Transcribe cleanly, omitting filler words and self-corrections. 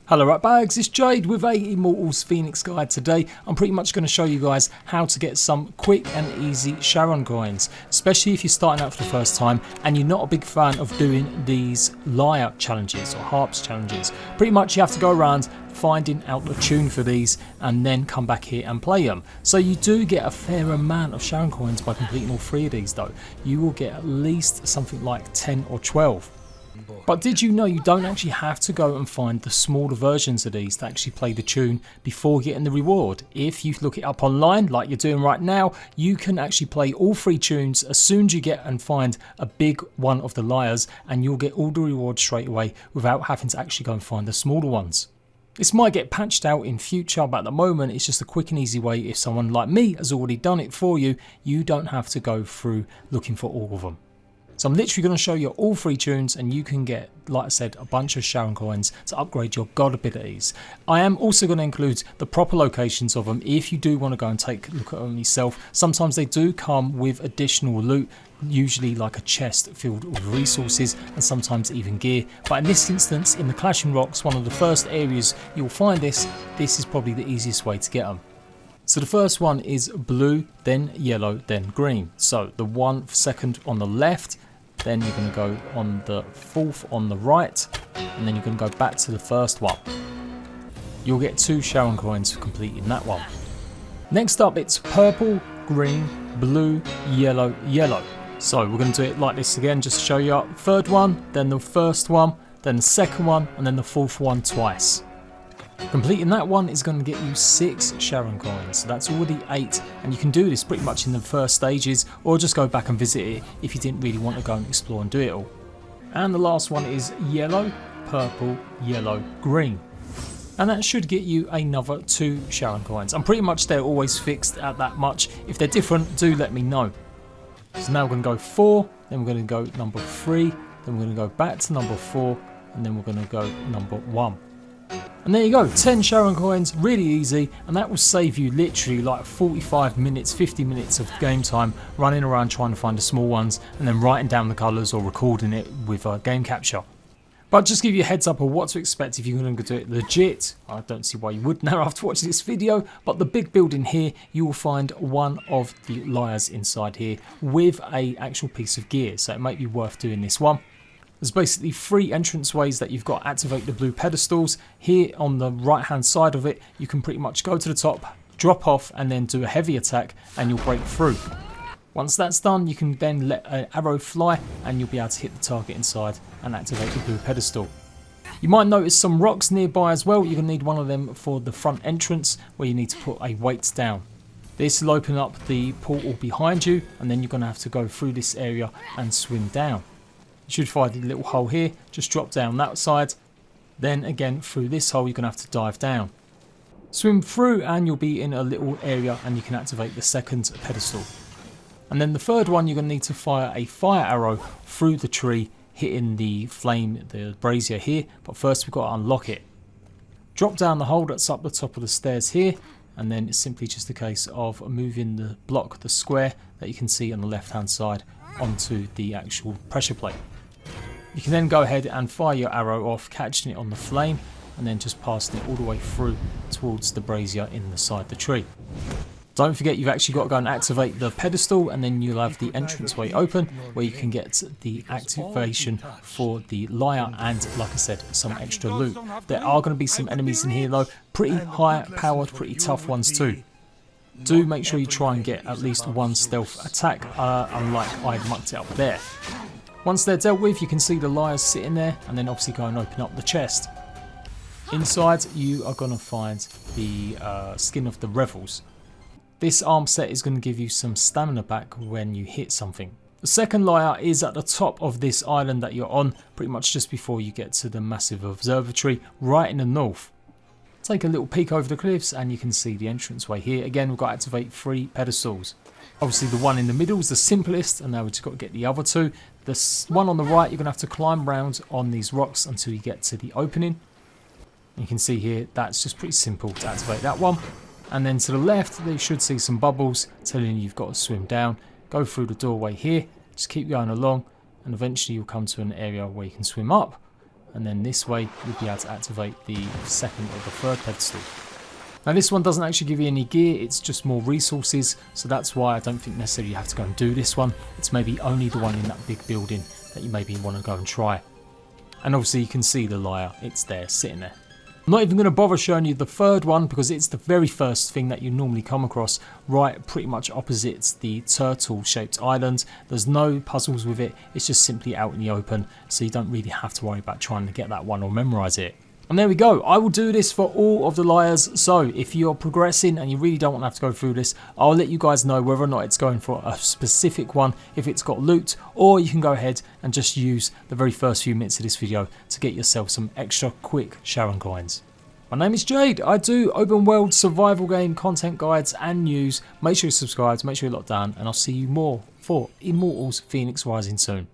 Hello ratbags, it's Jade with a Immortals Fenyx guide. Today I'm pretty much going to show you guys how to get some quick and easy Charon coins, especially if you're starting out for the first time and you're not a big fan of doing these Lyre challenges or harps challenges. Pretty much you have to go around finding out the tune for these and then come back here and play them. So you do get a fair amount of Charon coins by completing all three of these though. You will get at least something like 10 or 12. But did you know you don't actually have to go and find the smaller versions of these to actually play the tune before getting the reward? If you look it up online like you're doing right now, you can actually play all three tunes as soon as you get and find a big one of the Lyres, and you'll get all the rewards straight away without having to actually go and find the smaller ones. This might get patched out in future, but at the moment it's just a quick and easy way. If someone like me has already done it for you, you don't have to go through looking for all of them. So I'm literally going to show you all three tunes and you can get, like I said, a bunch of Charon coins to upgrade your god abilities. I am also going to include the proper locations of them if you do want to go and take a look at them yourself. Sometimes they do come with additional loot, usually like a chest filled with resources and sometimes even gear. But in this instance, in the Clashing Rocks, one of the first areas you'll find this is probably the easiest way to get them. So the first one is blue, then yellow, then green. So the 1 second on the left, then you're going to go on the 4th on the right, and then you're going to go back to the first one. You'll get 2 Charon coins for completing that one. Next up it's purple, green, blue, yellow, yellow. So we're going to do it like this again just to show you up. Third one, then the first one, then the second one, and then the 4th one twice. Completing that one is going to get you 6 Charon coins, so that's already 8, and you can do this pretty much in the first stages or just go back and visit it if you didn't really want to go and explore and do it all. And the last one is yellow, purple, yellow, green, and that should get you another 2 Charon coins. I'm pretty much they're always fixed at that much. If they're different, do let me know. So now we're going to go 4, then we're going to go number 3, then we're going to go back to number 4, and then we're going to go number 1. And there you go, 10 Charon coins, really easy, and that will save you literally like 45 minutes, 50 minutes of game time running around trying to find the small ones and then writing down the colours or recording it with a game capture. But just give you a heads up of what to expect if you're going to do it legit. I don't see why you would now after watching this video, but the big building here, you will find one of the Lyres inside here with a actual piece of gear, so it might be worth doing this one. There's basically 3 entrance ways that you've got to activate the blue pedestals. Here on the right hand side of it, you can pretty much go to the top, drop off and then do a heavy attack and you'll break through. Once that's done, you can then let an arrow fly and you'll be able to hit the target inside and activate the blue pedestal. You might notice some rocks nearby as well. You're going to need one of them for the front entrance where you need to put a weight down. This will open up the portal behind you and then you're going to have to go through this area and swim down. You should find a little hole here, just drop down that side, then again through this hole you're going to have to dive down. Swim through and you'll be in a little area and you can activate the second pedestal. And then the third one you're going to need to fire a fire arrow through the tree, hitting the flame, the brazier here, but first we've got to unlock it. Drop down the hole that's up the top of the stairs here, and then it's simply just a case of moving the block, the square that you can see on the left hand side, onto the actual pressure plate. You can then go ahead and fire your arrow off, catching it on the flame and then just passing it all the way through towards the brazier in the side of the tree. Don't forget you've actually got to go and activate the pedestal and then you'll have the entranceway open where you can get the activation for the Lyre and, like I said, some extra loot. There are going to be some enemies in here though, pretty high powered, pretty tough ones too. Do make sure you try and get at least 1 stealth attack, unlike I mucked it up there. Once they're dealt with, you can see the Lyres sitting there and then obviously go and open up the chest. Inside you are going to find the skin of the Revels. This arm set is going to give you some stamina back when you hit something. The second Lyre is at the top of this island that you're on, pretty much just before you get to the massive observatory right in the north. Take a little peek over the cliffs and you can see the entranceway here. Again, we've got to activate 3 pedestals. Obviously the one in the middle is the simplest and now we've just got to get the other 2. The one on the right, you're going to have to climb around on these rocks until you get to the opening. You can see here, that's just pretty simple to activate that one. And then to the left, you should see some bubbles telling you you've got to swim down. Go through the doorway here, just keep going along and eventually you'll come to an area where you can swim up. and then this way you'll be able to activate the second or the third pedestal. Now this one doesn't actually give you any gear, it's just more resources, so that's why I don't think necessarily you have to go and do this one. It's maybe only the one in that big building that you maybe want to go and try. And obviously you can see the lyre, it's there, sitting there. I'm not even going to bother showing you the third one because it's the very first thing that you normally come across, right pretty much opposite the turtle shaped island. There's no puzzles with it, it's just simply out in the open, so you don't really have to worry about trying to get that one or memorise it. And there we go, I will do this for all of the lyres, so if you're progressing and you really don't want to have to go through this, I'll let you guys know whether or not it's going for a specific one, if it's got loot, or you can go ahead and just use the very first few minutes of this video to get yourself some extra quick Charon coins. My name is Jade, I do open world survival game content guides and news. Make sure you're subscribed, make sure you're locked down, and I'll see you more for Immortals Fenyx Rising soon.